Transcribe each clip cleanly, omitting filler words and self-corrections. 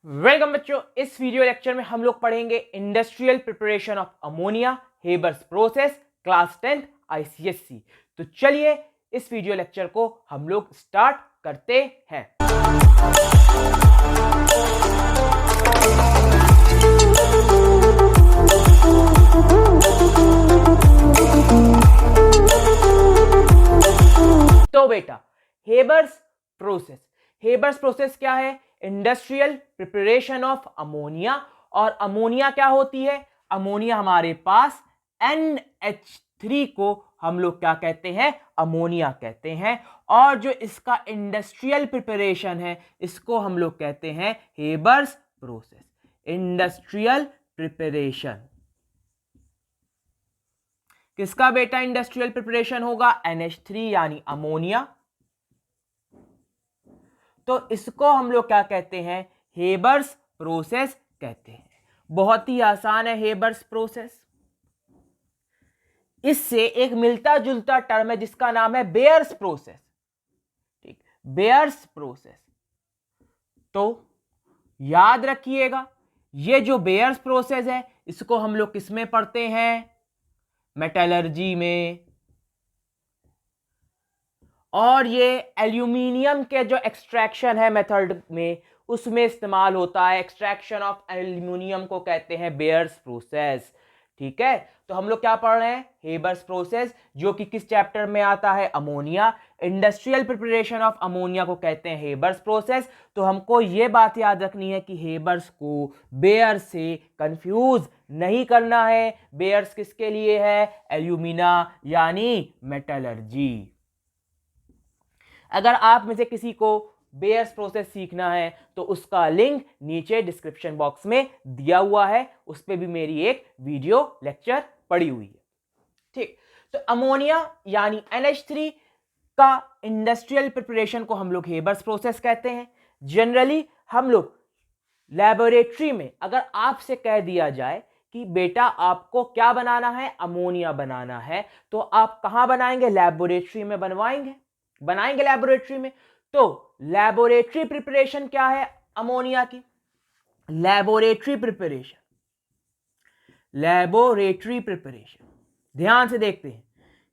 Welcome बच्चों, इस video lecture में हम लोग पढ़ेंगे industrial preparation of ammonia, Haber's process, class 10 ICSC. तो चलिए इस वीडियो लेक्चर को हम लोग स्टार्ट करते हैं। तो बेटा, हेबर्स प्रोसेस क्या है? Industrial preparation of ammonia. और अमोनिया क्या होती है? अमोनिया हमारे पास NH3 को हम लोग क्या कहते हैं? अमोनिया कहते हैं। और जो इसका इंडस्ट्रियल प्रिपरेशन है इसको हम लोग कहते हैं हेबर्स प्रोसेस। इंडस्ट्रियल प्रिपरेशन किसका बेटा इंडस्ट्रियल प्रिपरेशन होगा? NH3 यानी अमोनिया। तो इसको हम लोग क्या कहते हैं? हेबर्स प्रोसेस कहते हैं। बहुत ही आसान है हेबर्स प्रोसेस। इससे एक मिलता जुलता टर्म है जिसका नाम है बेयर्स प्रोसेस। ठीक, बेयर्स प्रोसेस। तो याद रखिएगा, ये जो बेयर्स प्रोसेस है इसको हम लोग किस में पढ़ते हैं? मेटलर्जी में। और ये एल्यूमिनियम के जो एक्सट्रैक्शन है मेथड में उसमें इस्तेमाल होता है। एक्सट्रैक्शन ऑफ एल्यूमिनियम को कहते हैं बेयर्स प्रोसेस। ठीक है, तो हम लोग क्या पढ़ रहे हैं? हेबर्स प्रोसेस, जो कि किस चैप्टर में आता है? Ammonia. Industrial preparation of ammonia को कहते हैं हेबर्स प्रोसेस। तो हमको ये बात याद रखनी है कि हेबर्स को बेयर से कंफ्यूज नहीं करना है। बेयर्स किसके लिए है? एल्यूमिना यानी मेटलर्जी। अगर आप में से किसी को बेयर्स प्रोसेस सीखना है तो उसका लिंक नीचे डिस्क्रिप्शन बॉक्स में दिया हुआ है, उस पर भी मेरी एक वीडियो लेक्चर पड़ी हुई है। ठीक, तो अमोनिया यानी NH3 का इंडस्ट्रियल प्रिपरेशन को हम लोग हेबर्स प्रोसेस कहते हैं। जनरली हम लोग लैबोरेटरी में अगर आपसे कह दिया जाए कि बेटा आपको क्या बनाना है? अमोनिया बनाना है, तो आप कहां बनाएंगे? लैबोरेटरी में बनाएंगे लैबोरेटरी में। तो लैबोरेटरी प्रिपरेशन क्या है अमोनिया की? लैबोरेटरी प्रिपरेशन ध्यान से देखते हैं।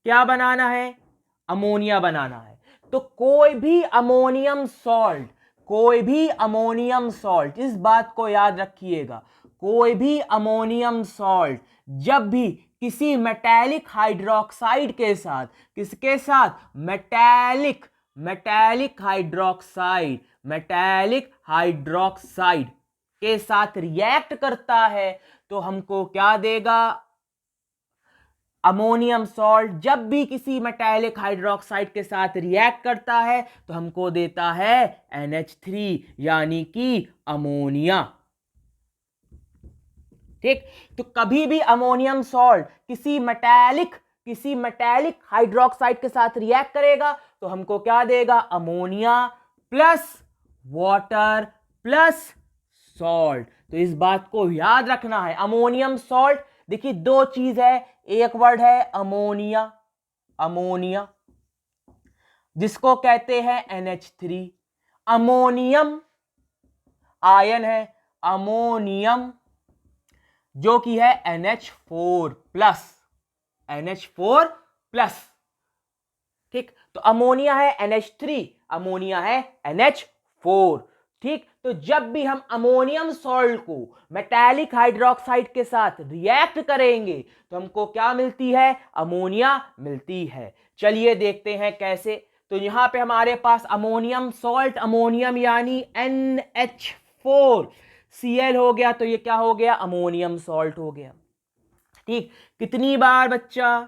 क्या बनाना है? अमोनिया बनाना है। तो कोई भी अमोनियम सॉल्ट, इस बात को याद रखिएगा, कोई भी अमोनियम सॉल्ट जब भी किसी मेटालिक हाइड्रोक्साइड के साथ, किसके साथ? मेटालिक हाइड्रोक्साइड के साथ रिएक्ट करता है तो हमको क्या देगा? अमोनियम सॉल्ट जब भी किसी मेटालिक हाइड्रोक्साइड के साथ रिएक्ट करता है तो हमको देता है NH3 यानी कि अमोनिया। ठीक, तो कभी भी अमोनियम सॉल्ट किसी मेटालिक हाइड्रोक्साइड के साथ रिएक्ट करेगा तो हमको क्या देगा? Ammonia plus water plus salt. तो इस बात को याद रखना है। अमोनियम सॉल्ट, देखिए दो चीज है, एक वर्ड है अमोनिया जिसको कहते हैं NH3। अमोनियम आयन है, अमोनियम जो कि है NH4 प्लस। ठीक, तो अमोनिया है NH3, अमोनिया है NH4। ठीक, तो जब भी हम अमोनियम सॉल्ट को मेटालिक हाइड्रोक्साइड के साथ रिएक्ट करेंगे तो हमको क्या मिलती है? अमोनिया मिलती है। चलिए देखते हैं कैसे। तो यहां पे हमारे पास अमोनियम सॉल्ट, अमोनियम यानी NH4 Cl हो गया, तो ये क्या हो गया? अमोनियम सॉल्ट हो गया। ठीक, कितनी बार बच्चा?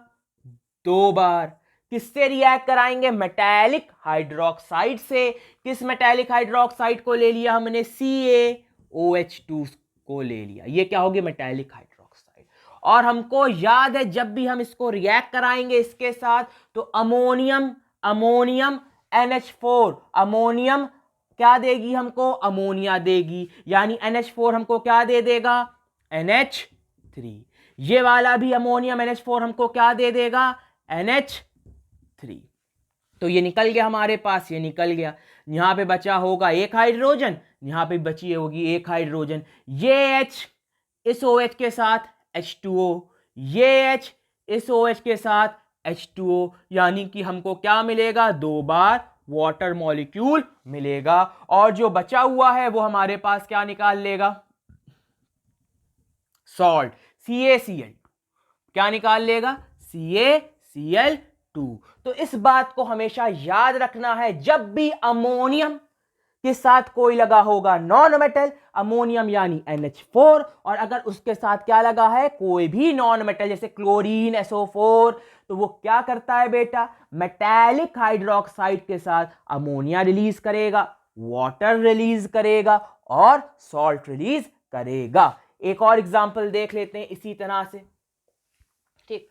2 बार। किससे रिएक्ट कराएंगे? मेटालिक हाइड्रोक्साइड से। किस मेटालिक हाइड्रोक्साइड को ले लिया हमने? CaOH2 को ले लिया। ये क्या हो गया? Metallic hydroxide. और हमको याद है जब भी हम इसको रिएक्ट कराएंगे इसके साथ तो अमोनियम NH4, अमोनियम क्या देगी हमको? अमोनिया देगी। यानी NH4 हमको क्या दे देगा? NH3। ये वाला भी अमोनियम NH4 हमको क्या दे देगा? NH3। तो ये निकल गया हमारे पास, ये निकल गया। यहां पे बचा होगा एक हाइड्रोजन, यहां पे बची होगी एक हाइड्रोजन, ये H इस OH के साथ H2O, ये H इस OH के साथ H2O, यानी कि हमको क्या मिलेगा, 2 बार वाटर मॉलिक्यूल मिलेगा। और जो बचा हुआ है वो हमारे पास क्या निकाल लेगा, सॉल्ट CaCl, क्या निकाल लेगा, CaCl2। तो इस बात को हमेशा याद रखना है, जब भी अमोनियम के साथ कोई लगा होगा नॉन मेटल, अमोनियम यानी NH4, और अगर उसके साथ क्या लगा है, कोई भी नॉन मेटल जैसे क्लोरीन SO4, तो वो क्या करता है बेटा, मेटालिक हाइड्रोक्साइड के साथ अमोनिया रिलीज करेगा, वाटर रिलीज करेगा और सॉल्ट रिलीज करेगा। एक और एग्जांपल देख लेते हैं इसी तरह से। ठीक,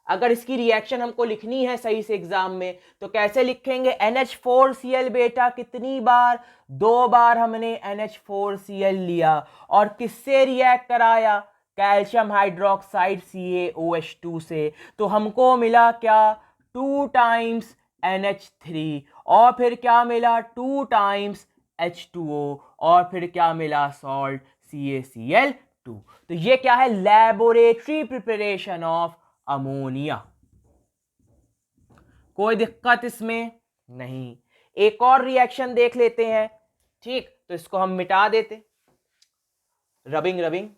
अगर इसकी रिएक्शन हमको लिखनी है सही से एग्जाम में तो कैसे लिखेंगे, NH4Cl बेटा कितनी बार, 2 बार हमने NH4Cl लिया और किससे रिएक्ट कराया, कैल्शियम हाइड्रोक्साइड CaOH2 से, तो हमको मिला क्या, 2 टाइम्स NH3, और फिर क्या मिला, 2 टाइम्स H2O, और फिर क्या मिला, सॉल्ट CaCl2। तो ये क्या है, लैबोरेटरी प्रिपरेशन ऑफ अमोनिया। कोई दिक्कत इसमें नहीं। एक और रिएक्शन देख लेते हैं। ठीक, तो इसको हम मिटा देते, रबिंग रबिंग।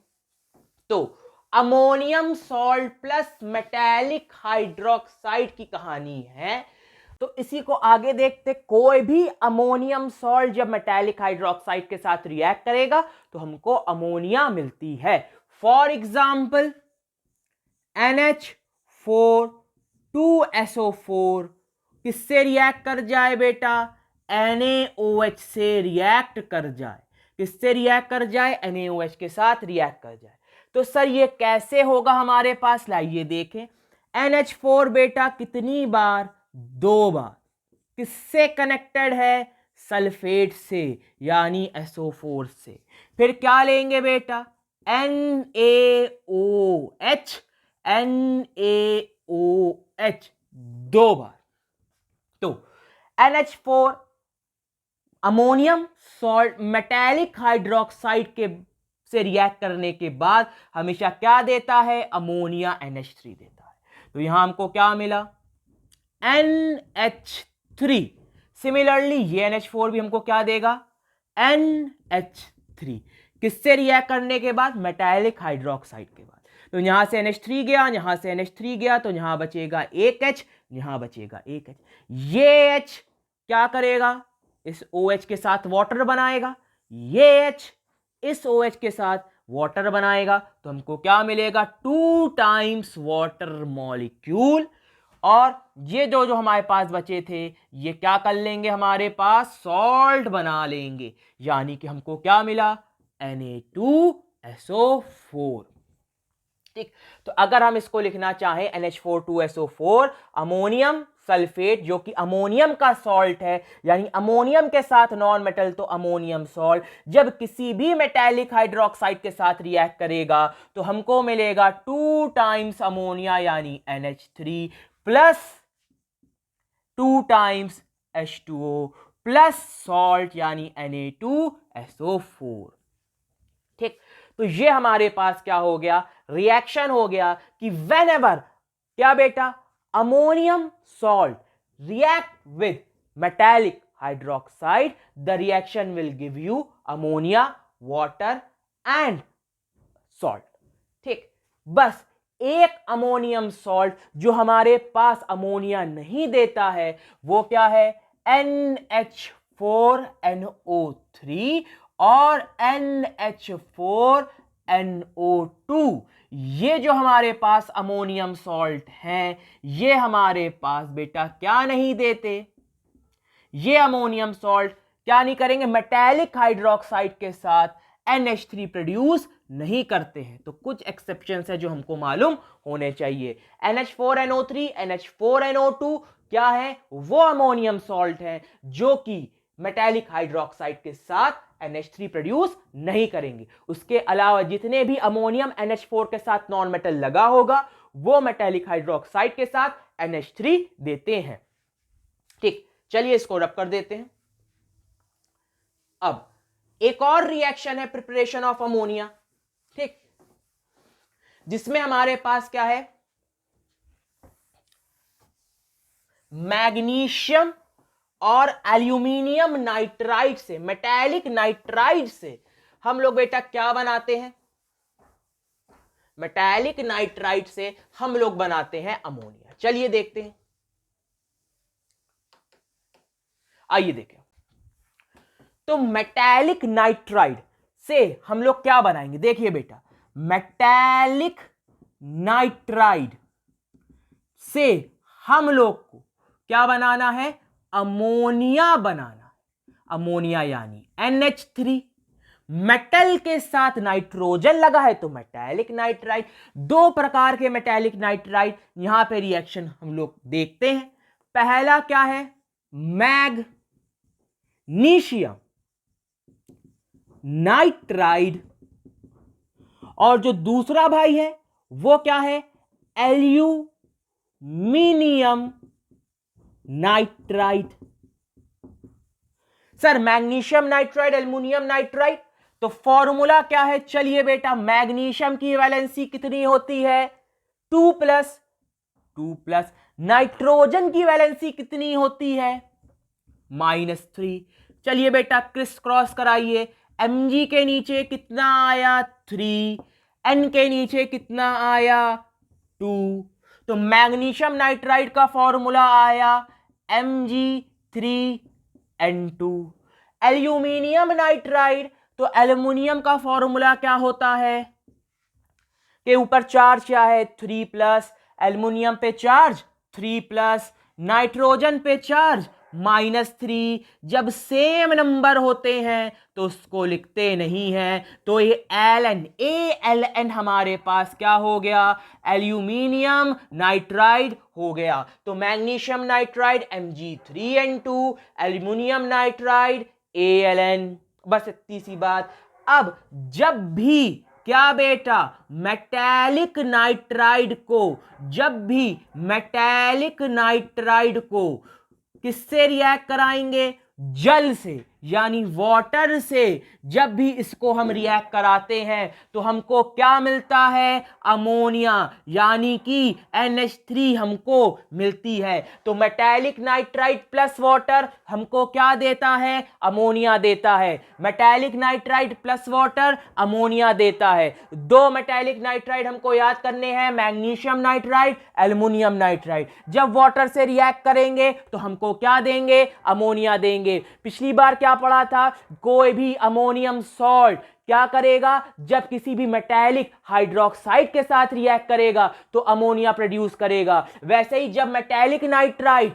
तो ammonium salt plus metallic hydroxide की कहानी है। तो इसी को आगे देखते, कोई भी अमोनियम सॉल्ट जब मेटालिक हाइड्रोक्साइड के साथ रिएक्ट करेगा तो हमको अमोनिया मिलती है। फॉर एग्जाम्पल NH4 2SO4 किससे रिएक्ट कर जाए बेटा, NaOH से रिएक्ट कर जाए, किससे रिएक्ट कर जाए, NaOH के साथ रिएक्ट कर जाए। तो सर ये कैसे होगा हमारे पास, लाइए देखें। NH4 बेटा कितनी बार, 2 बार, किससे कनेक्टेड है, सल्फेट से यानी SO4 से। फिर क्या लेंगे बेटा, NaOH, NaOH 2 बार। तो NH4 ammonium salt metallic hydroxide के से रिएक्ट करने के बाद हमेशा क्या देता है, अमोनिया NH3 देता है। तो यहां हमको क्या मिला, NH3। सिमिलरली ये NH4 भी हमको क्या देगा, NH3, किससे रिएक्ट करने के बाद, मेटालिक हाइड्रोक्साइड के बाद। तो यहां से NH3 गया, यहां से NH3 गया, तो यहां बचेगा एक H, यहां बचेगा एक H। ये H क्या करेगा, इस OH के साथ वाटर बनाएगा, ये H इस OH के साथ वाटर बनाएगा, तो हमको क्या मिलेगा, 2 टाइम्स वाटर मॉलिक्यूल। और ये जो हमारे पास बचे थे ये क्या कर लेंगे, हमारे पास सॉल्ट बना लेंगे, यानी कि हमको क्या मिला, Na2SO4। ठीक, तो अगर हम इसको लिखना चाहें NH4 2SO4 अमोनियम सल्फेट, जो कि अमोनियम का सॉल्ट है, यानी अमोनियम के साथ नॉन मेटल तो अमोनियम सॉल्ट, जब किसी भी मेटालिक हाइड्रोक्साइड के साथ रिएक्ट करेगा तो हमको मिलेगा 2 टाइम्स अमोनिया यानी NH3 plus 2 times H2O plus salt यानी Na2SO4। ठीक, तो ये हमारे पास क्या हो गया, रिएक्शन हो गया कि व्हेनेवर क्या बेटा, ammonium salt react with metallic hydroxide, the reaction will give you ammonia, water and salt. ठीक, बस एक अमोनियम सॉल्ट जो हमारे पास अमोनिया नहीं देता है वो क्या है, NH4NO3 और NH4NO2। ये जो हमारे पास अमोनियम सॉल्ट हैं ये हमारे पास बेटा क्या नहीं देते, ये अमोनियम सॉल्ट क्या नहीं करेंगे, मेटालिक हाइड्रोक्साइड के साथ NH3 प्रोड्यूस नहीं करते हैं। तो कुछ एक्सेप्शंस है जो हमको मालूम होने चाहिए। NH4NO3 NH4NO2 क्या है, वो अमोनियम सॉल्ट है जो कि मेटालिक हाइड्रोक्साइड के साथ NH3 प्रोड्यूस नहीं करेंगे। उसके अलावा जितने भी अमोनियम NH4 के साथ नॉन मेटल लगा होगा वो मेटालिक हाइड्रोक्साइड के साथ NH3 देते हैं। ठीक, चलिए इसको रब कर देते हैं। अब एक और रिएक्शन है प्रिपरेशन ऑफ अमोनिया, ठीक, जिसमें हमारे पास क्या है, मैग्नीशियम और एल्यूमिनियम नाइट्राइड से, मेटालिक नाइट्राइड से हम लोग बेटा क्या बनाते हैं, मेटालिक नाइट्राइड से हम लोग बनाते हैं अमोनिया। चलिए देखते हैं, आइए देखें। तो मेटालिक नाइट्राइड से हम लोग क्या बनाएंगे, देखिए बेटा, मेटालिक नाइट्राइड से हम लोग को क्या बनाना है, अमोनिया बनाना है। अमोनिया यानी NH3, मेटल के साथ नाइट्रोजन लगा है तो मेटालिक नाइट्राइड। दो प्रकार के मेटालिक नाइट्राइड यहां पे रिएक्शन हम लोग देखते हैं। पहला क्या है, मैग्नीशियम नाइट्राइड, और जो दूसरा भाई है वो क्या है, aluminium nitride. Sir magnesium nitride, aluminium nitride, तो फॉर्मूला क्या है, चलिए बेटा, मैग्नीशियम की वैलेंसी कितनी होती है, 2+, नाइट्रोजन की वैलेंसी कितनी होती है, -3। चलिए बेटा क्रिस क्रॉस कराइए, Mg के नीचे कितना आया, 3, N के नीचे कितना आया, 2, तो मैग्नीशियम नाइट्राइड का फॉर्मूला आया Mg3N2। एल्यूमिनियम नाइट्राइड, तो एल्युमिनियम का फॉर्मूला क्या होता है, के ऊपर चार्ज क्या है, 3+, एल्युमिनियम पे चार्ज 3+, नाइट्रोजन पे चार्ज -3। जब सेम नंबर होते हैं तो उसको लिखते नहीं हैं, तो ये ALN हमारे पास क्या हो गया, एल्यूमिनियम नाइट्राइड हो गया। तो magnesium nitride Mg3N2, aluminium nitride ALN, बस इतनी सी बात। अब जब भी क्या बेटा, मेटालिक नाइट्राइड को, जब भी मेटालिक नाइट्राइड को किससे रिएक्ट कराएंगे, जल से यानी वाटर से, जब भी इसको हम रिएक्ट कराते हैं तो हमको क्या मिलता है, अमोनिया, यानी कि NH3 हमको मिलती है। तो मेटालिक नाइट्राइड प्लस वाटर हमको क्या देता है, अमोनिया देता है। Metallic nitride plus water ammonia देता है। दो मेटालिक नाइट्राइड हमको याद करने हैं, मैग्नीशियम नाइट्राइड, एल्युमिनियम नाइट्राइड। जब वाटर से रिएक्ट करेंगे तो हमको क्या देंगे, अमोनिया देंगे। पिछली बार क्या पढ़ा था, कोई भी अमोनियम सॉल्ट क्या करेगा, जब किसी भी मेटालिक हाइड्रोक्साइड के साथ रिएक्ट करेगा तो अमोनिया प्रोड्यूस करेगा। वैसे ही जब मेटालिक नाइट्राइड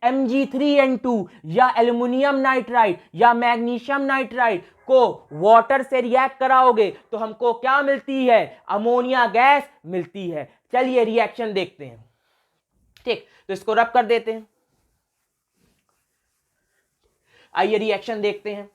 Mg3N2 या एल्युमिनियम नाइट्राइड या मैग्नीशियम नाइट्राइड को वाटर से रिएक्ट कराओगे तो हमको क्या मिलती है, अमोनिया गैस मिलती है। चलिए रिएक्शन देखते हैं, ठीक, तो इसको रब कर देते हैं। आइए रिएक्शन देखते हैं।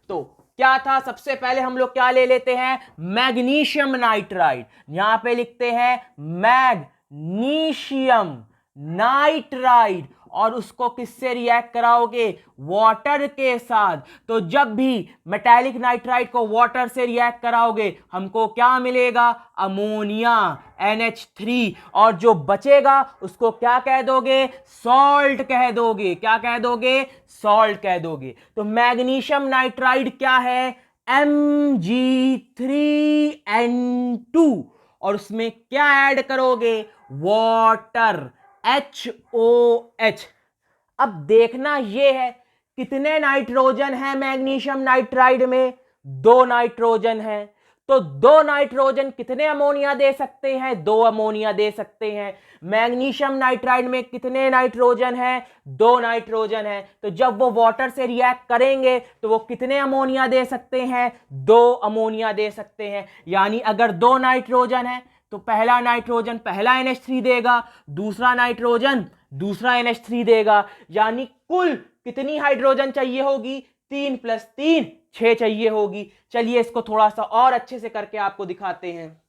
तो क्या था, सबसे पहले हम लोग क्या ले लेते हैं, मैग्नीशियम नाइट्राइड, यहां पे लिखते हैं मैग्नीशियम नाइट्राइड, और उसको किससे रिएक्ट कराओगे, वाटर के साथ। तो जब भी मेटालिक नाइट्राइड को वाटर से रिएक्ट कराओगे हमको क्या मिलेगा, अमोनिया NH3, और जो बचेगा उसको क्या कह दोगे, सॉल्ट कह दोगे। क्या कह दोगे, सॉल्ट कह दोगे। तो मैग्नीशियम नाइट्राइड क्या है, Mg3N2, और उसमें क्या ऐड करोगे, वाटर, HOH। अब देखना यह है कितने नाइट्रोजन है मैग्नीशियम नाइट्राइड में, 2 नाइट्रोजन है। तो 2 नाइट्रोजन कितने अमोनिया दे सकते हैं, 2 अमोनिया दे सकते हैं। मैग्नीशियम नाइट्राइड में कितने नाइट्रोजन है, 2 नाइट्रोजन है। तो जब वो वाटर से रिएक्ट करेंगे तो वो कितने अमोनिया दे सकते हैं, 2 अमोनिया दे सकते हैं। यानी अगर 2 नाइट्रोजन है तो पहला नाइट्रोजन पहला NH3 देगा, दूसरा नाइट्रोजन दूसरा NH3 देगा। यानी कुल कितनी हाइड्रोजन चाहिए होगी, 3 + 3 6 चाहिए होगी। चलिए इसको थोड़ा सा और अच्छे से करके आपको दिखाते हैं।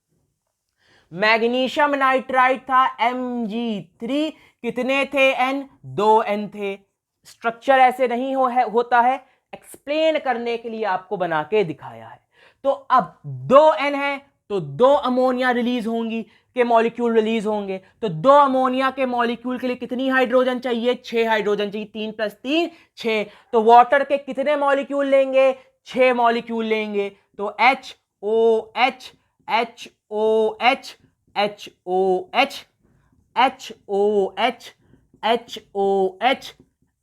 मैग्नीशियम नाइट्राइड था Mg3, कितने थे N, 2 N थे। स्ट्रक्चर ऐसे नहीं होता है, एक्सप्लेन करने के लिए आपको बना के दिखाया है। तो अब 2N है तो 2 अमोनिया रिलीज होंगी के मॉलिक्यूल रिलीज होंगे। तो 2 अमोनिया के मॉलिक्यूल के लिए कितनी हाइड्रोजन चाहिए? 6 हाइड्रोजन चाहिए। 3 + 3 6। तो वाटर के कितने मॉलिक्यूल लेंगे? 6 मॉलिक्यूल लेंगे। तो HOH HOH HOH HOH HOH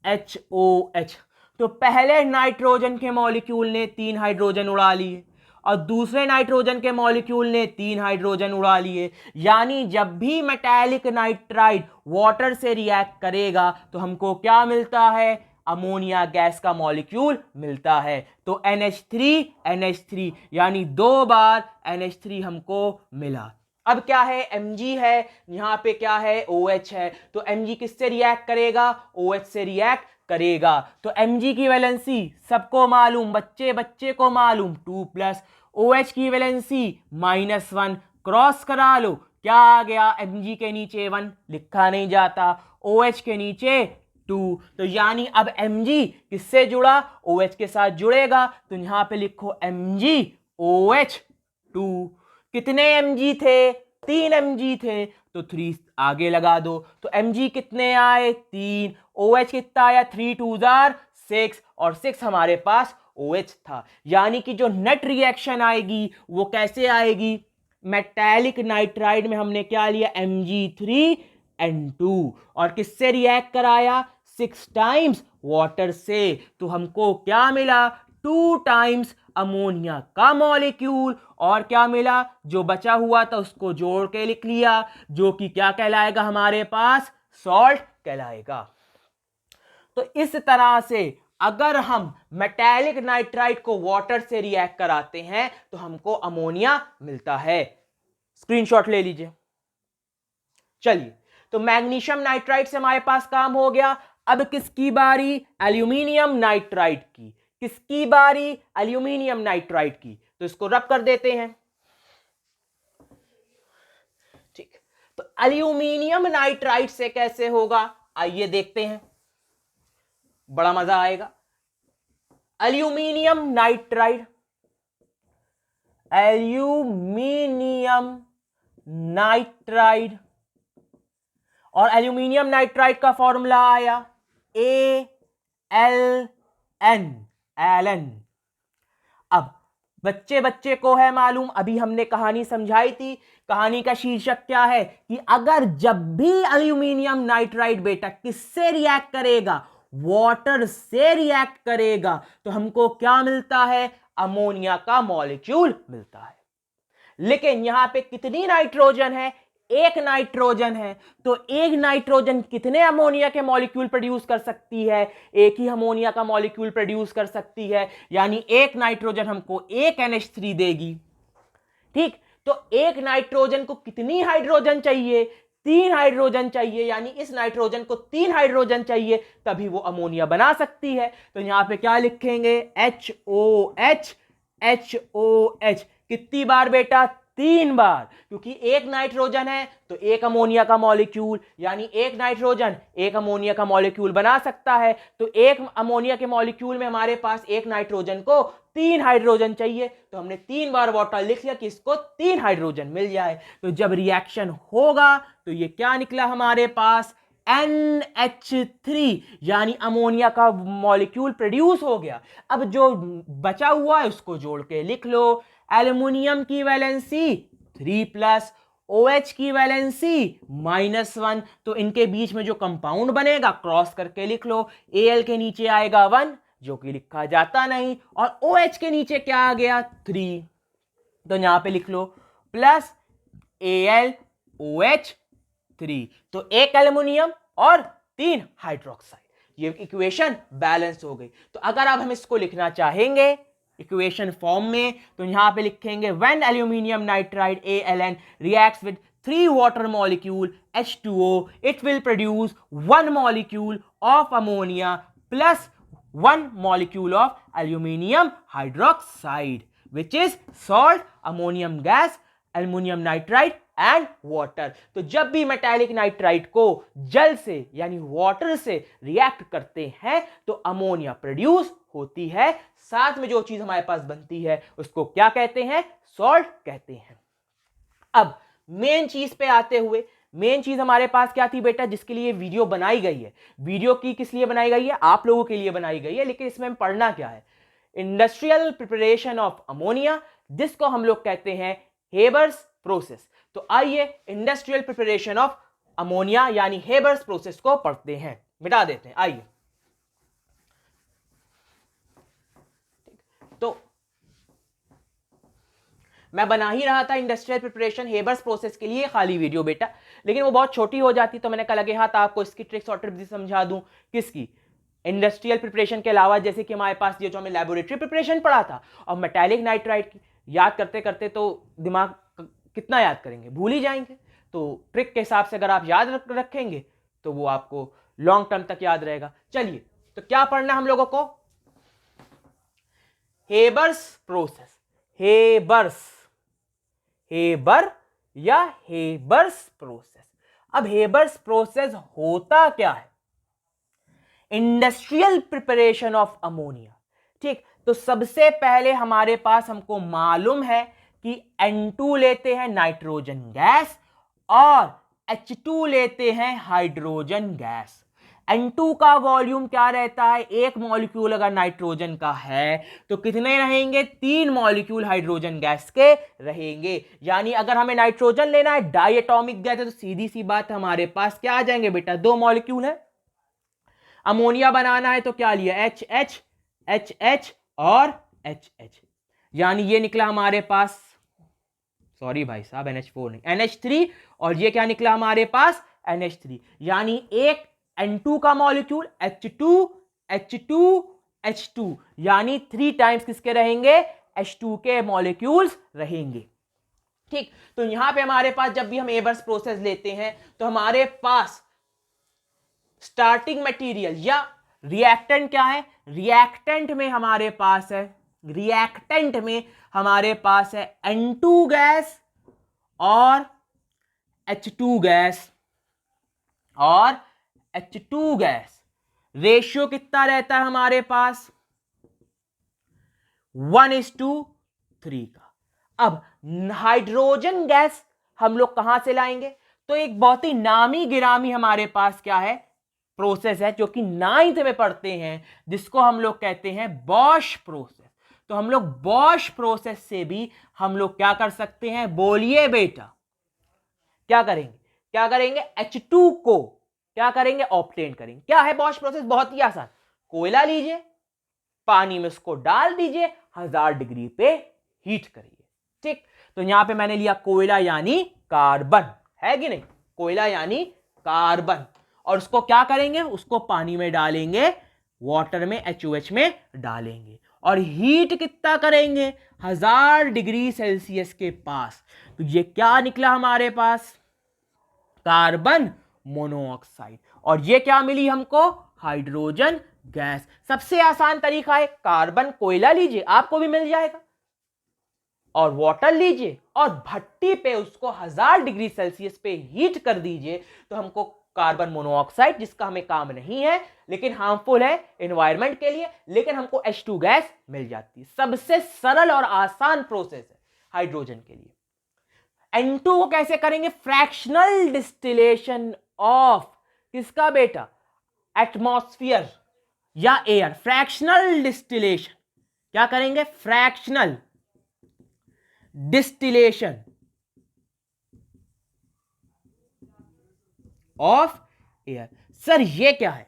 HOH। तो पहले नाइट्रोजन के मॉलिक्यूल ने 3 हाइड्रोजन उड़ा लिए और दूसरे नाइट्रोजन के मॉलिक्यूल ने 3 हाइड्रोजन उड़ा लिए। यानी जब भी मेटालिक नाइट्राइड वाटर से रिएक्ट करेगा तो हमको क्या मिलता है? अमोनिया गैस का मॉलिक्यूल मिलता है। तो NH3 NH3 यानी 2 बार NH3 हमको मिला। अब क्या है? Mg है, यहां पे क्या है? OH है। तो Mg किससे रिएक्ट करेगा? OH से रिएक्ट करेगा। तो Mg की वैलेंसी सबको मालूम, बच्चे बच्चे को मालूम 2+। OH की वैलेंसी -1, क्रॉस करा लो, क्या आ गया? Mg के नीचे 1 लिखा नहीं जाता, OH के नीचे 2। तो यानी अब Mg किससे जुड़ा? OH के साथ जुड़ेगा। तो यहां पे लिखो MgOH2। कितने Mg थे? 3 Mg थे, तो 3 आगे लगा दो। तो Mg कितने आए? 3। OH कितना आया? 3 2 6 और 6 हमारे पास OH था। यानी कि जो नेट रिएक्शन आएगी वो कैसे आएगी? मेटालिक नाइट्राइड में हमने क्या लिया? Mg3N2 और किससे रिएक्ट कराया? 6 टाइम्स वाटर से। तो हमको क्या मिला? 2 टाइम्स अमोनिया का मॉलिक्यूल। और क्या मिला? जो बचा हुआ था उसको जोड़ के लिख लिया, जो कि क्या कहलाएगा? हमारे पास सॉल्ट कहलाएगा। तो इस तरह से अगर हम मेटालिक नाइट्राइड को वाटर से रिएक्ट कराते हैं तो हमको अमोनिया मिलता है। स्क्रीनशॉट ले लीजिए। चलिए, तो मैग्नीशियम नाइट्राइड से हमारे पास काम हो गया। अब किसकी बारी? एल्यूमिनियम नाइट्राइड की। किसकी बारी? एल्यूमिनियम नाइट्राइड की। तो इसको रब कर देते हैं। ठीक, तो एल्यूमिनियम नाइट्राइड से कैसे होगा आइए देखते हैं, बड़ा मजा आएगा। एल्यूमिनियम नाइट्राइड, एल्यूमिनियम नाइट्राइड, और एल्यूमिनियम नाइट्राइड का फॉर्मूला आया AlN। अब बच्चे बच्चे को है मालूम, अभी हमने कहानी समझाई थी। कहानी का शीर्षक क्या है? कि अगर जब भी एल्यूमिनियम नाइट्राइड बेटा किससे रिएक्ट करेगा? वाटर से रिएक्ट करेगा, तो हमको क्या मिलता है? अमोनिया का मॉलिक्यूल मिलता है। लेकिन यहां पे कितनी नाइट्रोजन है? एक नाइट्रोजन है। तो एक नाइट्रोजन कितने अमोनिया के मॉलिक्यूल प्रोड्यूस कर सकती है? एक ही अमोनिया का मॉलिक्यूल प्रोड्यूस कर सकती है। यानी एक नाइट्रोजन हमको एक NH3 देगी। ठीक, तो एक नाइट्रोजन को कितनी हाइड्रोजन चाहिए? 3 हाइड्रोजन चाहिए। यानी इस नाइट्रोजन को 3 हाइड्रोजन चाहिए, तभी वो अमोनिया बना सकती है। तो यहां पे क्या लिखेंगे? HOH HOH। कितनी बार बेटा? 3 बार, क्योंकि एक नाइट्रोजन है तो एक अमोनिया का मॉलिक्यूल, यानी एक नाइट्रोजन एक अमोनिया का मॉलिक्यूल बना सकता है। तो एक अमोनिया के मॉलिक्यूल में हमारे पास एक नाइट्रोजन को 3 हाइड्रोजन चाहिए, तो हमने 3 बार वाटर लिख लिया कि इसको 3 हाइड्रोजन मिल जाए। तो जब रिएक्शन होगा तो ये क्या निकला हमारे पास? NH3, यानी अमोनिया का मॉलिक्यूल प्रोड्यूस हो गया। अब जो बचा हुआ है उसको जोड़ के लिख लो। एल्युमिनियम की वैलेंसी 3+, OH की वैलेंसी -1। तो इनके बीच में जो कंपाउंड बनेगा क्रॉस करके लिख लो। Al के नीचे आएगा 1, जो कि लिखा जाता नहीं, और OH के नीचे क्या आ गया? 3। तो यहां पे लिख लो प्लस AlOH3। तो एक एल्युमिनियम और 3 हाइड्रोक्साइड, ये इक्वेशन बैलेंस हो गई। तो अगर अब हम इसको लिखना चाहेंगे इक्वेशन फॉर्म में, तो यहां पे लिखेंगे when aluminium nitride AlN reacts with 3 water molecule H2O, it will produce 1 molecule of ammonia plus 1 molecule of aluminium hydroxide, which is salt, ammonium gas, aluminum nitride and water. तो जब भी metallic nitrite को जल से यानी water से react करते हैं तो अमोनिया प्रोड्यूस होती है। साथ में जो चीज हमारे पास बनती है उसको क्या कहते हैं? सॉल्ट कहते हैं। अब मेन चीज पे आते हुए, मेन चीज हमारे पास क्या थी बेटा जिसके लिए वीडियो बनाई गई है? वीडियो की किस लिए बनाई गई है? आप लोगों के लिए बनाई गई है, लेकिन इसमें हम पढ़ना क्या है? इंडस्ट्रियल प्रिपरेशन ऑफ अमोनिया, जिसको हम लोग कहते हैं हेबर्स प्रोसेस। तो आइए इंडस्ट्रियल प्रिपरेशन ऑफ अमोनिया यानी हेबर्स प्रोसेस को पढ़ते हैं, मिटा देते हैं। आइए, तो मैं बना ही रहा था इंडस्ट्रियल प्रिपरेशन हेबर्स प्रोसेस के लिए खाली वीडियो बेटा, लेकिन वो बहुत छोटी हो जाती, तो मैंने कहा लगे हाथ आपको इसकी ट्रिक्स और टिप्स भी समझा दूं। किसकी? इंडस्ट्रियल प्रिपरेशन के अलावा, जैसे कि हमारे पास ये जो हमें लैबोरेटरी प्रिपरेशन पढ़ा था, और मेटालिक नाइट्राइट की याद करते करते तो दिमाग कितना याद करेंगे, भूल ही जाएंगे। तो ट्रिक के हिसाब से अगर आप याद रखेंगे तो वो आपको लॉन्ग टर्म तक याद रहेगा। चलिए, तो क्या पढ़ना हम लोगों को? Haber's process. हेबर या हेबर्स प्रोसेस। अब हेबर्स प्रोसेस होता क्या है? Industrial preparation of ammonia. ठीक, तो सबसे पहले हमारे पास हमको मालूम है कि N2 लेते हैं नाइट्रोजन गैस और H2 लेते हैं हाइड्रोजन गैस। N2 का वॉल्यूम क्या रहता है? एक मॉलिक्यूल अगर नाइट्रोजन का है तो कितने रहेंगे? 3 मॉलिक्यूल हाइड्रोजन गैस के रहेंगे। यानी अगर हमें नाइट्रोजन लेना है, डाई एटॉमिक गैस है, तो सीधी सी बात हमारे पास क्या आ जाएंगे बेटा? 2 मॉलिक्यूल है। अमोनिया बनाना है तो क्या लिया? HH और HH, यानी ये निकला हमारे पास, सॉरी भाई साहब, NH4 नहीं, NH3, और ये क्या निकला हमारे पास? NH3। यानी एक N2 का मॉलिक्यूल H2, यानी 3 टाइम्स किसके रहेंगे? H2 के मॉलिक्यूल्स रहेंगे। ठीक, तो यहां पे हमारे पास जब भी हम हेबर्स प्रोसेस लेते हैं तो हमारे पास स्टार्टिंग मटेरियल या रिएक्टेंट क्या है? रिएक्टेंट में हमारे पास है N2 गैस और H2 गैस। रेशियो कितना रहता है हमारे पास? 1:3 का। अब हाइड्रोजन गैस हम लोग कहां से लाएंगे? तो एक बहुत ही नामी गिरामी हमारे पास क्या है? प्रोसेस है, जो कि 9th में पढ़ते हैं, जिसको हम लोग कहते हैं बॉश प्रोसेस। तो हम लोग बॉश प्रोसेस से भी हम लोग क्या कर सकते हैं? बोलिए बेटा, क्या करेंगे? H2 को क्या करेंगे? ऑब्टेन करेंगे। क्या है बॉश प्रोसेस? बहुत ही आसान। कोयला लीजिए, पानी में उसको डाल दीजिए, 1000 डिग्री पे हीट करिए। ठीक, तो यहां पे मैंने लिया कोयला यानी कार्बन, है कि नहीं? कोयला यानी कार्बन, और उसको क्या करेंगे? उसको पानी में डालेंगे, वाटर में HOH में डालेंगे, और हीट कितना करेंगे? 1000 डिग्री सेल्सियस के पास। तो ये क्या निकला हमारे पास? Carbon monoxide. और ये क्या मिली हमको? Hydrogen gas. सबसे आसान तरीका है, कार्बन कोयला लीजिए, आपको भी मिल जाएगा, और वाटर लीजिए और भट्टी पे उसको 1000 डिग्री सेल्सियस पे हीट कर दीजिए, तो हमको कार्बन मोनोऑक्साइड, जिसका हमें काम नहीं है लेकिन हार्मफुल है एनवायरनमेंट के लिए, लेकिन हमको H2 गैस मिल जाती है। सबसे सरल और आसान प्रोसेस है हाइड्रोजन के लिए। N2 को कैसे करेंगे? फ्रैक्शनल डिस्टिलेशन ऑफ किसका बेटा? एटमॉस्फेयर या एयर। फ्रैक्शनल डिस्टिलेशन क्या करेंगे? Fractional distillation of air. Sir ये क्या है?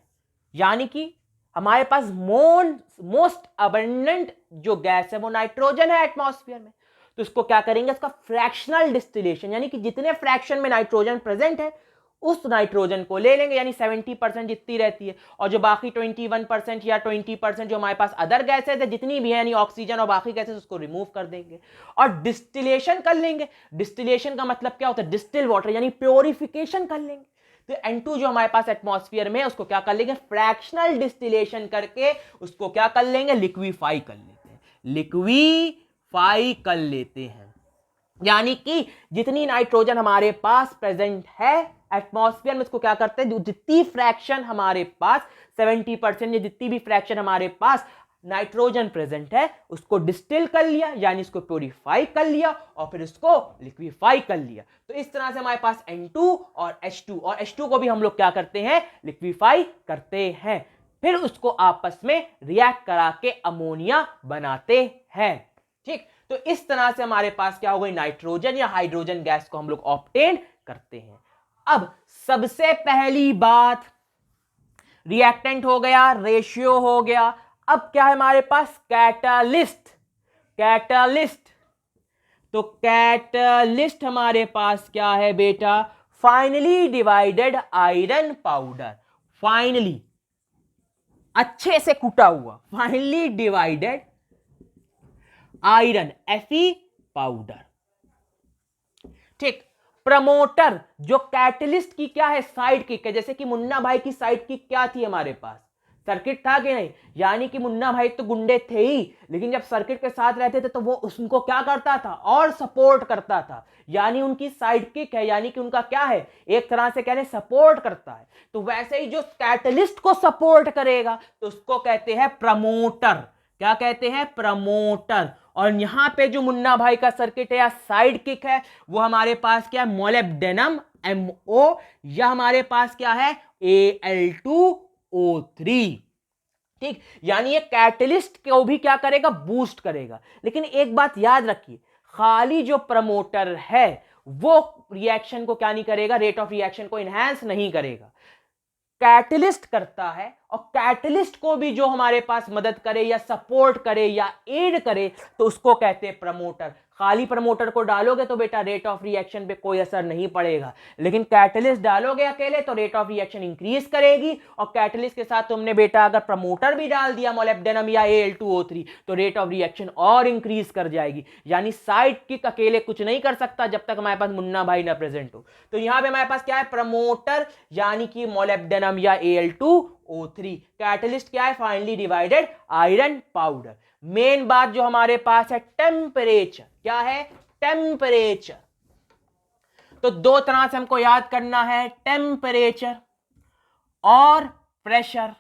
यानी कि हमारे पास मोस्ट अबंडेंट जो गैस है वो नाइट्रोजन है एटमॉस्फेयर में, तो इसको क्या करेंगे? इसका फ्रैक्शनल डिस्टिलेशन, यानी कि जितने फ्रैक्शन में नाइट्रोजन प्रेजेंट है उस नाइट्रोजन को ले लेंगे, यानी 70% जितनी रहती है, और जो बाकी 21% या 20% जो हमारे पास अदर गैसेज है जितनी भी है, यानी ऑक्सीजन और बाकी गैसेज, उसको रिमूव कर देंगे और डिस्टिलेशन कर लेंगे। डिस्टिलेशन का मतलब क्या होता है? डिस्टिल वाटर, यानी प्योरिफिकेशन कर लेंगे। तो N2 जो हमारे पास एटमॉस्फेयर में है उसको क्या कर लेंगे? फ्रैक्शनल डिस्टिलेशन करके उसको क्या कर लेंगे? लिक्विफाई कर लेते हैं, यानी कि जितनी नाइट्रोजन हमारे पास प्रेजेंट है एटमॉस्फेयर में, उसको क्या करते हैं, जितनी फ्रैक्शन हमारे पास 70% या जितनी भी फ्रैक्शन हमारे पास नाइट्रोजन प्रेजेंट है उसको डिस्टिल कर लिया, यानी इसको प्योरीफाई कर लिया और फिर उसको लिक्विफाई कर लिया। तो इस तरह से हमारे पास N2 और H2, और H2 को भी हम लोग क्या करते हैं, लिक्विफाई करते हैं, फिर उसको आपस में रिएक्ट करा के अमोनिया बनाते हैं। ठीक, तो इस तरह से हमारे पास क्या हो गई, नाइट्रोजन या हाइड्रोजन गैस को हम लोग ऑब्टेन करते हैं। अब सबसे पहली बात, रिएक्टेंट हो गया, रेशियो हो गया, अब क्या है हमारे पास, कैटालिस्ट। कैटालिस्ट, तो कैटालिस्ट हमारे पास क्या है बेटा, finally divided iron powder. Finally, अच्छे से कुटा हुआ, finally divided iron Fe powder. ठीक, प्रमोटर जो कैटलिस्ट की क्या है, साइड किक है, जैसे कि मुन्ना भाई की साइड किक क्या थी हमारे पास, सर्किट था कि नहीं, यानी कि मुन्ना भाई तो गुंडे थे ही, लेकिन जब सर्किट के साथ रहते थे तो वो उसको क्या करता था, और सपोर्ट करता था, यानी उनकी साइड किक है, यानी कि उनका क्या है, एक तरह से कहने सपोर्ट करता है। तो वैसे ही जो कैटलिस्ट को सपोर्ट करेगा तो उसको कहते हैं प्रमोटर। क्या कहते हैं, प्रमोटर। और यहां पे जो मुन्ना भाई का सर्किट है या साइड किक है वो हमारे पास क्या है, मोलिब्डेनम MO, या हमारे पास क्या है, Al2O3। ठीक, यानी ये कैटलिस्ट को भी क्या करेगा, बूस्ट करेगा। लेकिन एक बात याद रखिए, खाली जो प्रमोटर है वो रिएक्शन को क्या नहीं करेगा, रेट ऑफ रिएक्शन को इनहैंस नहीं करेगा, कैटलिस्ट करता है। और कैटलिस्ट को भी जो हमारे पास मदद करे या सपोर्ट करे या एड करे तो उसको कहते हैं प्रमोटर। खाली प्रमोटर को डालोगे तो बेटा रेट ऑफ रिएक्शन पे कोई असर नहीं पड़ेगा, लेकिन कैटलिस्ट डालोगे अकेले तो रेट ऑफ रिएक्शन इंक्रीज करेगी, और कैटलिस्ट के साथ तुमने बेटा अगर प्रमोटर भी डाल दिया मोलिब्डेनम या Al2O3 तो रेट ऑफ रिएक्शन और इंक्रीज कर जाएगी। यानी साइड किक अकेले कुछ नहीं कर सकता जब तक हमारे पास मुन्ना भाई ना प्रेजेंट हो। तो यहां पे हमारे पास क्या है, प्रमोटर यानी कि मोलिब्डेनम या Al2O3, कैटलिस्ट क्या है, finally divided iron powder. Main बात जो हमारे पास है, टेम्परेचर। क्या है, टेम्परेचर। तो दो तरह से हमको याद करना है, टेम्परेचर और प्रेशर।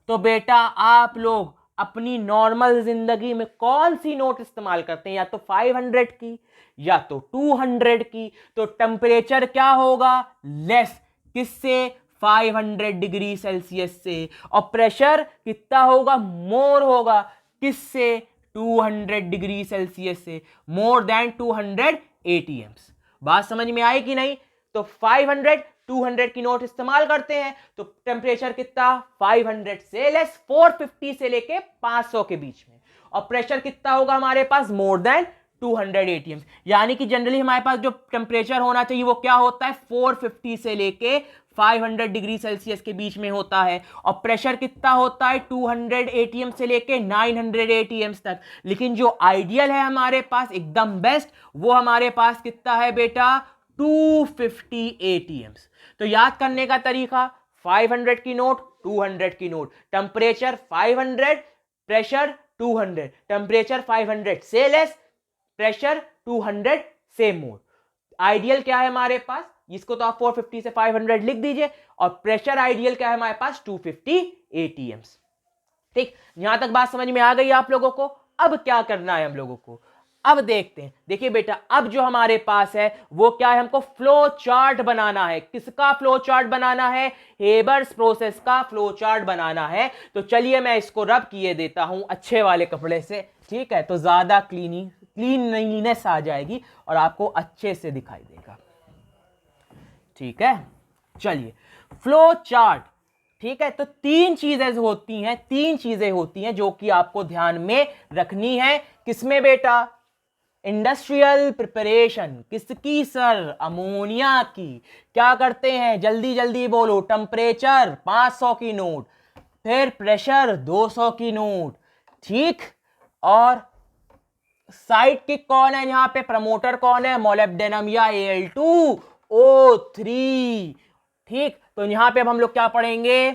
तो बेटा आप लोग अपनी नॉर्मल जिंदगी में कौन सी नोट इस्तेमाल करते हैं, या तो 500 की या तो 200 की। तो टेम्परेचर क्या होगा, लेस, किससे, 500 डिग्री सेल्सियस से, और प्रेशर कितना होगा, मोर होगा, किससे, 200 डिग्री सेल्सियस से, मोर देन 200 ATMs। बात समझ में आई कि नहीं। तो 500 200 की नोट इस्तेमाल करते हैं तो टेम्परेचर कितना, 500 से लेस, 450 से लेके 500 के बीच में, और प्रेशर कितना होगा हमारे पास, मोर देन 200 ATMs। यानी कि जनरली हमारे पास जो टेम्परेचर होना चाहिए वो क्या होता है, 450 से लेके 500 डिग्री सेल्सियस के बीच में होता है, और प्रेशर कितना होता है, 200 ATM से लेके 900 ATMs तक। लेकिन जो आइडियल है हमारे पास, एकदम बेस्ट, वो हमारे पास कितना है बेटा, 250 ATMs। तो याद करने का तरीका, 500 की नोट, 200 की नोट, टेम्परेचर 500, प्रेशर 200, टेम्परेचर 500 से लेस, प्रेशर 200 से मोर। आइडियल क्या है हमारे पास, इसको तो आप 450 से 500 लिख दीजिए, और प्रेशर आइडियल क्या है हमारे पास, 250 ATMs। ठीक, यहां तक बात समझ में आ गई आप लोगों को। अब क्या करना है हम लोगों को, अब देखते हैं। देखिए बेटा, अब जो हमारे पास है वो क्या है, हमको फ्लो चार्ट बनाना है। किसका फ्लो चार्ट बनाना है, हेबर्स प्रोसेस का फ्लो चार्ट बनाना है। तो चलिए मैं इसको रब किए देता हूं अच्छे वाले कपड़े से, ठीक है, तो ज्यादा क्लीननेस आ जाएगी और आपको अच्छे से दिखाई देगा। ठीक है, चलिए, फ्लो चार्ट। ठीक है, तो तीन चीजें होती हैं जो कि आपको ध्यान में रखनी है। किसमें बेटा, इंडस्ट्रियल प्रिपरेशन। किसकी सर, अमोनिया की। क्या करते हैं, जल्दी जल्दी बोलो, टेम्परेचर 500 की नोट, फिर प्रेशर 200 की नोट, ठीक, और साइड किक कौन है यहां पे, प्रमोटर कौन है, मोलिब्डेनम या Al2O3। ठीक, तो यहां पे अब हम लोग क्या पढ़ेंगे,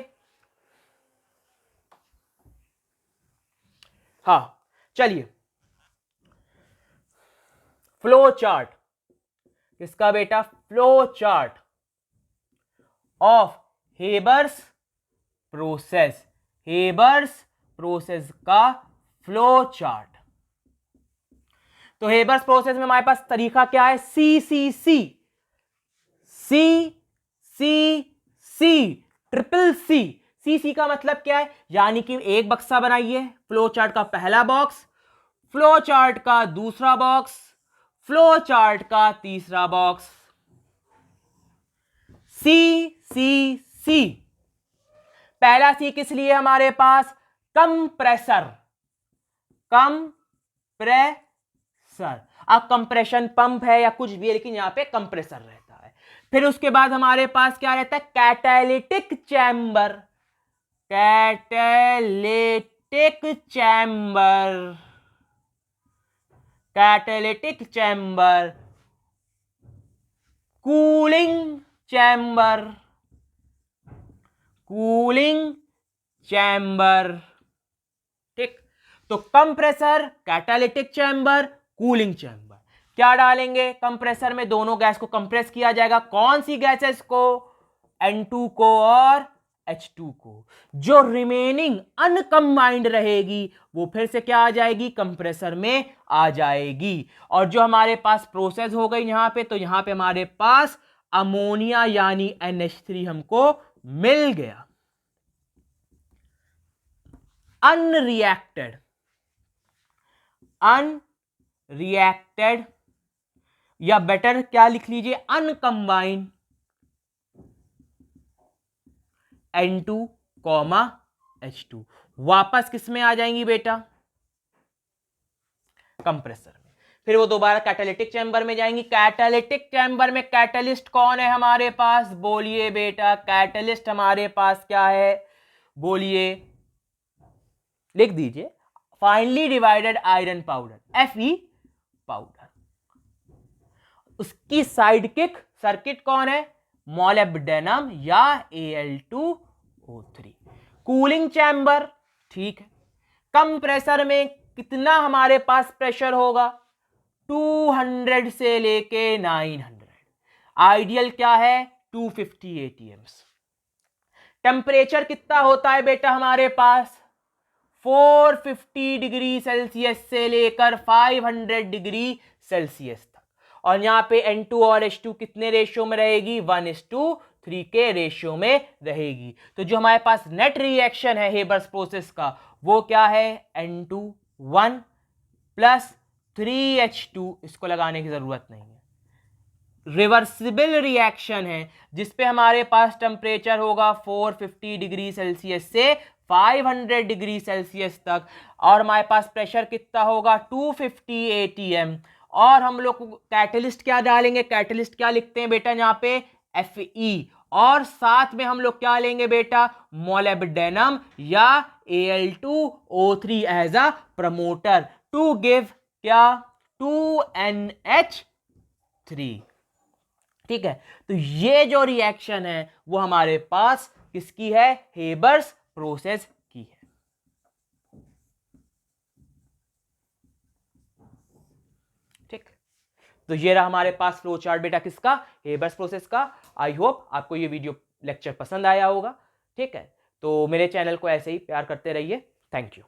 हाँ चलिए, फ्लो चार्ट किसका बेटा, flow chart of Haber's process, Haber's process का फ्लो चार्ट। तो हेबर्स प्रोसेस में हमारे पास तरीका क्या है, सी सी सी सी सी सी, ट्रिपल सी। सी सी का मतलब क्या है, यानी कि एक बक्सा बनाइए, फ्लो चार्ट का पहला बॉक्स, फ्लो चार्ट का दूसरा बॉक्स, फ्लो चार्ट का तीसरा बॉक्स, सी सी सी। पहला सी किस लिए हमारे पास, कंप्रेसर, कंप्रेसर। अब कंप्रेशन पंप है या कुछ भी है, लेकिन यहां पे कंप्रेसर रहता है। फिर उसके बाद हमारे पास क्या रहता है, catalytic chamber, catalytic chamber, catalytic chamber, cooling chamber, cooling chamber. ठीक, तो compressor, catalytic chamber, cooling chamber. क्या डालेंगे कंप्रेसर में, दोनों गैस को कंप्रेस किया जाएगा। कौन सी गैसेस को, N2 को और H2 को। जो रिमेनिंग अनकंबाइंड रहेगी वो फिर से क्या आ जाएगी, कंप्रेसर में आ जाएगी। और जो हमारे पास प्रोसेस हो गई यहां पे, तो यहां पे हमारे पास अमोनिया यानी NH3 हमको मिल गया। अनरिएक्टेड, अनरिएक्टेड या बेटर क्या लिख लीजिए, अनकंबाइंड N2, H2 वापस किस में आ जाएंगी बेटा, कंप्रेसर में। फिर वो दोबारा कैटालिटिक चैम्बर में जाएंगी। कैटालिटिक चैम्बर में कैटलिस्ट कौन है हमारे पास, बोलिए बेटा, कैटलिस्ट हमारे पास क्या है, बोलिए, लिख दीजिए, finally divided iron powder, Fe powder. उसकी साइडकिक सर्किट कौन है, मोलिब्डेनम या Al2O3। कूलिंग चैम्बर, ठीक है। कंप्रेसर में कितना हमारे पास प्रेशर होगा, 200 से लेके 900। आइडियल क्या है, 250 atms। टेम्परेचर कितना होता है बेटा हमारे पास, 450 डिग्री सेल्सियस से लेकर 500 डिग्री सेल्सियस तक। और यहां पे N2 और H2 कितने रेशियो में रहेगी, 1:3 के रेशियो में रहेगी। तो जो हमारे पास नेट रिएक्शन है हेबर्स प्रोसेस का, वो क्या है, N2 1 प्लस 3H2, इसको लगाने की जरूरत नहीं है। रिवर्सिबल रिएक्शन है जिसपे हमारे पास टेम्परेचर होगा 450 डिग्री सेल्सियस से 500 डिग्री सेल्सियस तक, और हमारे पास प्रेशर कितना होगा, 250 atm। और हम लोग कैटलिस्ट क्या डालेंगे, कैटलिस्ट क्या लिखते हैं बेटा यहाँ पे, Fe। और साथ में हम लोग क्या लेंगे बेटा, मोलिब्डेनम या Al2O3 as a promoter to give क्या, 2NH3। ठीक है, तो ये जो रिएक्शन है वो हमारे पास किसकी है, हेबर्स प्रोसेस की है। ठीक, तो ये रहा हमारे पास फ्लो चार्ट बेटा किसका, हेबर्स प्रोसेस का। आई होप आपको ये वीडियो लेक्चर पसंद आया होगा। ठीक है, तो मेरे चैनल को ऐसे ही प्यार करते रहिए। Thank you.